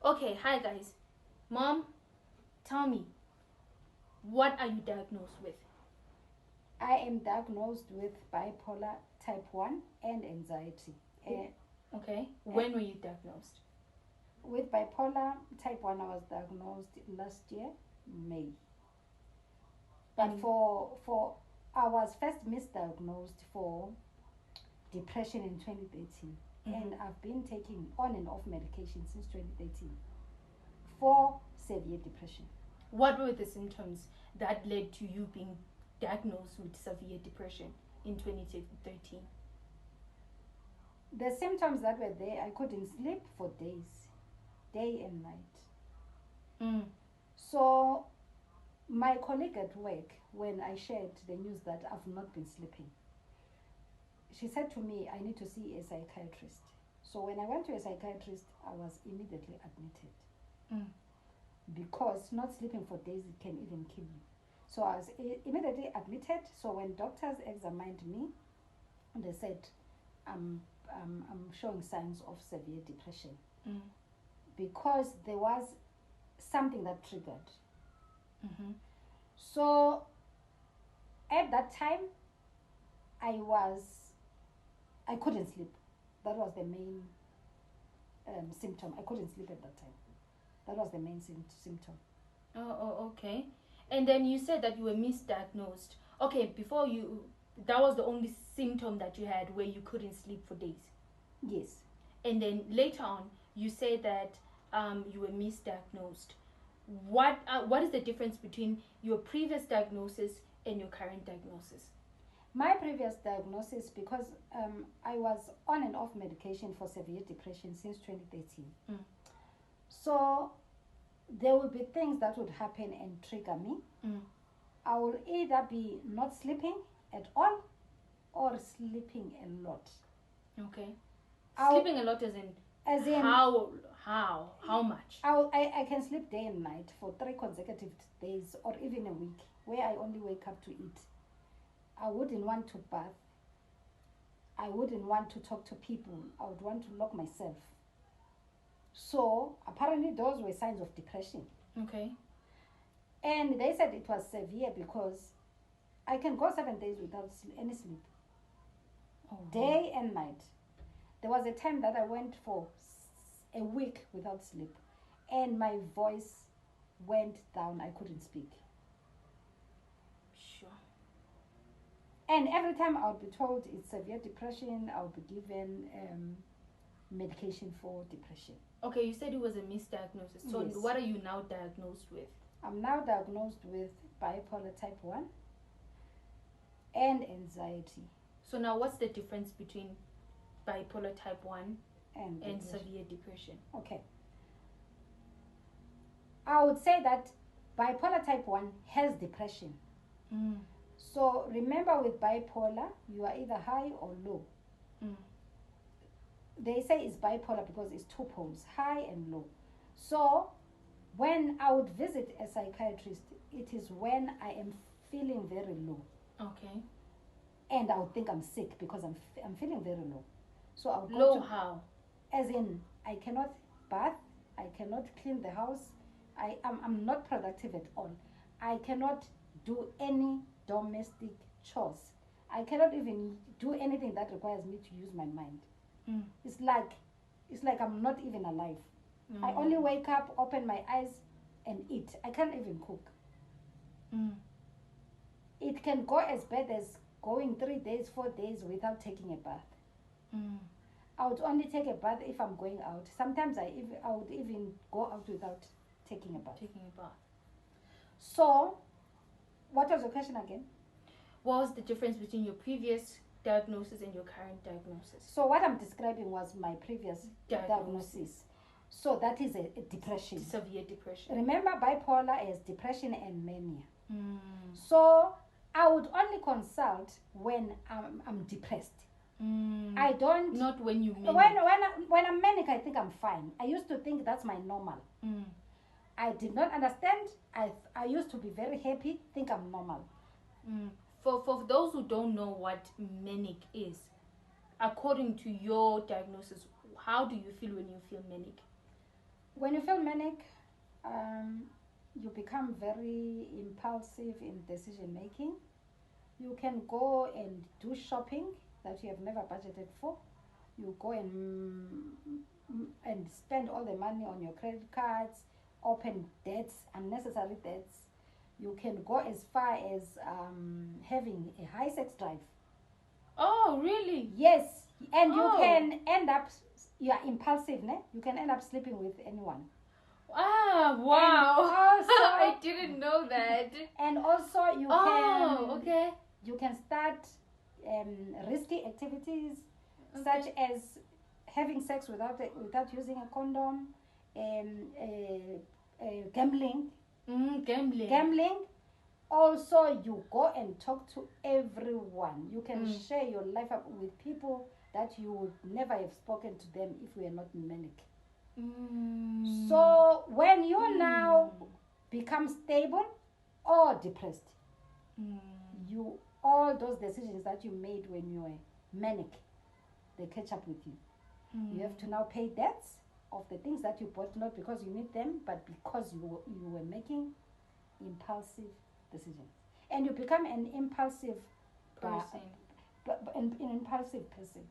Okay, hi guys. Mom, tell me, what are you diagnosed with? I am diagnosed with bipolar type 1 and anxiety. Okay, when were you diagnosed? With bipolar type 1, I was diagnosed last year, May. But And- for I was first misdiagnosed for depression in 2013. And I've been taking on and off medication since 2013 for severe depression. What were the symptoms that led to you being diagnosed with severe depression in 2013? The symptoms that were there, I couldn't sleep for days, day and night. So my colleague at work, when I shared the news that I've not been sleeping, she said to me, I need to see a psychiatrist. So when I went to a psychiatrist, I was immediately admitted. Because not sleeping for days, it can even kill you. So I was immediately admitted. So when doctors examined me, they said, I'm showing signs of severe depression. Because there was something that triggered. So at that time, I couldn't sleep. That was the main symptom. I couldn't sleep at that time. That was the main symptom. Oh, okay. And then you said that you were misdiagnosed. Okay, that was the only symptom that you had where you couldn't sleep for days. Yes. And then later on, you say that you were misdiagnosed. What is the difference between your previous diagnosis and your current diagnosis? My previous diagnosis, because I was on and off medication for severe depression since 2013. So there will be things that would happen and trigger me. I will either be not sleeping at all or sleeping a lot. Okay. Sleeping a lot as in how much? I can sleep day and night for 3 consecutive days or even a week where I only wake up to eat. I wouldn't want to bath. I wouldn't want to talk to people. I would want to lock myself. So apparently those were signs of depression. Okay. And they said it was severe because I can go 7 days without any sleep. Day and night. There was a time that I went for a week without sleep and my voice went down. I couldn't speak. Sure. And every time I would be told it's severe depression, I would be given medication for depression. Okay, you said it was a misdiagnosis. So yes. What are you now diagnosed with? I'm now diagnosed with bipolar type 1 and anxiety. So now what's the difference between bipolar type 1 and severe depression? Okay. I would say that bipolar type 1 has depression. So remember, with bipolar, you are either high or low. They say it's bipolar because it's 2 poles, high and low. So when I would visit a psychiatrist, it is when I am feeling very low. Okay. And I would think I'm sick because I'm feeling very low. So I would go low how? As in, I cannot bath, I cannot clean the house, I'm not productive at all. I cannot do any domestic chores. I cannot even do anything that requires me to use my mind. It's like I'm not even alive. I only wake up, open my eyes, and eat. I can't even cook. It can go as bad as going 3 days, 4 days without taking a bath. I would only take a bath if I'm going out. Sometimes I would even go out without taking a bath. So, what was your question again? What was the difference between your previous diagnosis and your current diagnosis? So what I'm describing was my previous diagnosis. So that is a depression. Severe depression. Remember, bipolar is depression and mania. So I would only consult when I'm depressed. I don't. Not when you manic. When I'm manic, I think I'm fine. I used to think that's my normal. I did not understand. I used to be very happy, think I'm normal. For those who don't know what manic is, according to your diagnosis, how do you feel when you feel manic? When you feel manic, you become very impulsive in decision making. You can go and do shopping that you have never budgeted for. You go and spend all the money on your credit cards, open debts, unnecessary debts. You can go as far as having a high sex drive. Oh, really? Yes, and you can end up, you are impulsive, ne? You can end up sleeping with anyone. Ah, wow. Also, I didn't know that. And also you can start risky activities, such as having sex without using a condom, gambling. Gambling. Also, you go and talk to everyone. You can share your life up with people that you would never have spoken to them if we are not manic. So when you now become stable or depressed, you all those decisions that you made when you were manic, they catch up with you. You have to now pay debts of the things that you bought, not because you need them, but because you were making impulsive decisions, and you become an impulsive person. An impulsive person.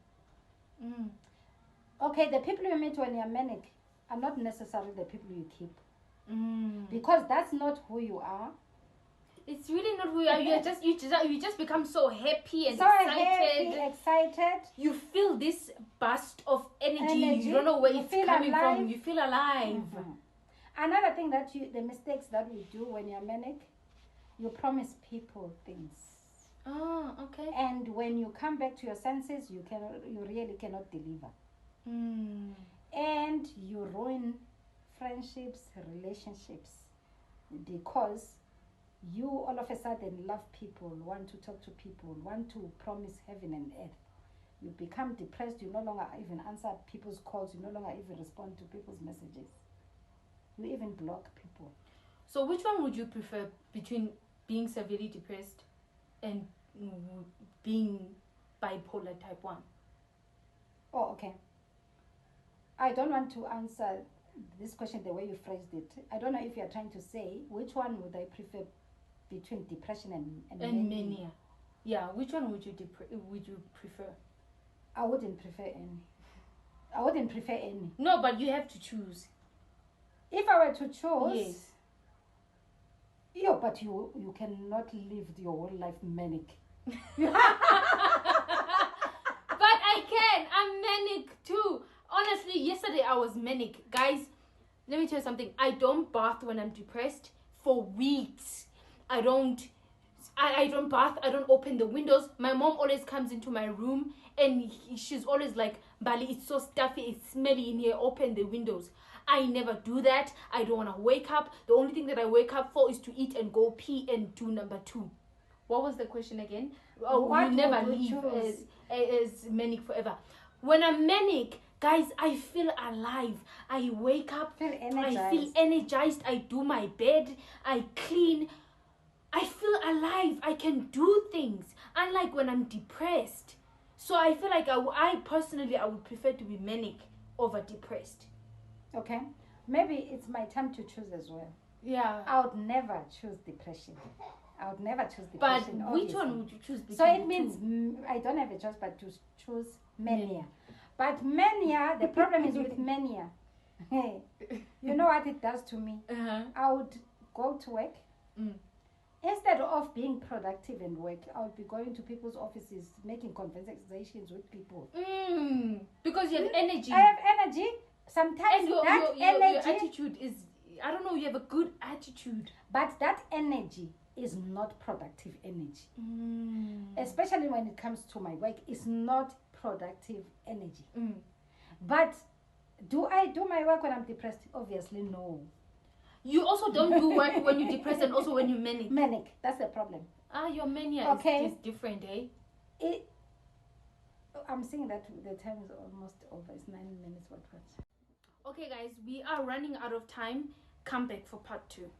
Okay, the people you meet when you're manic are not necessarily the people you keep, because that's not who you are. It's really not who you are. You just become so happy and excited. You feel this burst of energy. You don't know where it's coming from. You feel alive. Another thing that the mistakes that we do when you're manic, you promise people things. Oh, okay. And when you come back to your senses, you really cannot deliver. And you ruin friendships, relationships, because you all of a sudden love people, want to talk to people, want to promise heaven and earth. You become depressed. You no longer even answer people's calls. You no longer even respond to people's messages. You even block people. So which one would you prefer between being severely depressed and being bipolar type 1? Oh, okay. I don't want to answer this question the way you phrased it. I don't know if you are trying to say which one would I prefer between depression and mania. Yeah, which one would you prefer? I wouldn't prefer any. No, but you have to choose. If I were to choose, yes. Yeah, but you cannot live your whole life manic. But I can. I'm manic too. Honestly, yesterday I was manic. Guys, let me tell you something. I don't bath when I'm depressed for weeks. I don't bath. I don't open the windows. My mom always comes into my room and she's always like, Bali, it's so stuffy, it's smelly in here, open the windows. I never do that. I don't want to wake up. The only thing that I wake up for is to eat and go pee and do number 2. What was the question again? Oh, you never leave as manic forever. When I'm manic, guys, I feel alive. I wake up, I feel energized. I do my bed, I clean. I feel alive. I can do things. Unlike when I'm depressed. So I feel like I personally would prefer to be manic over depressed. Okay. Maybe it's my time to choose as well. Yeah. I would never choose depression. But which one would you choose? So it means I don't have a choice but to choose mania. But mania, the problem is with mania. Hey, you know what it does to me? I would go to work. Instead of being productive and work, I would be going to people's offices, making conversations with people. Because you have energy. I have energy. Sometimes and your attitude is, I don't know, you have a good attitude. But that energy is not productive energy. Especially when it comes to my work, it's not productive energy. But do I do my work when I'm depressed? Obviously, no. You also don't do work when you're depressed and also when you're manic. Manic, that's the problem. Your mania is different, eh? I'm saying that the time is almost over. It's 9 minutes. What? Okay, guys, we are running out of time. Come back for part 2.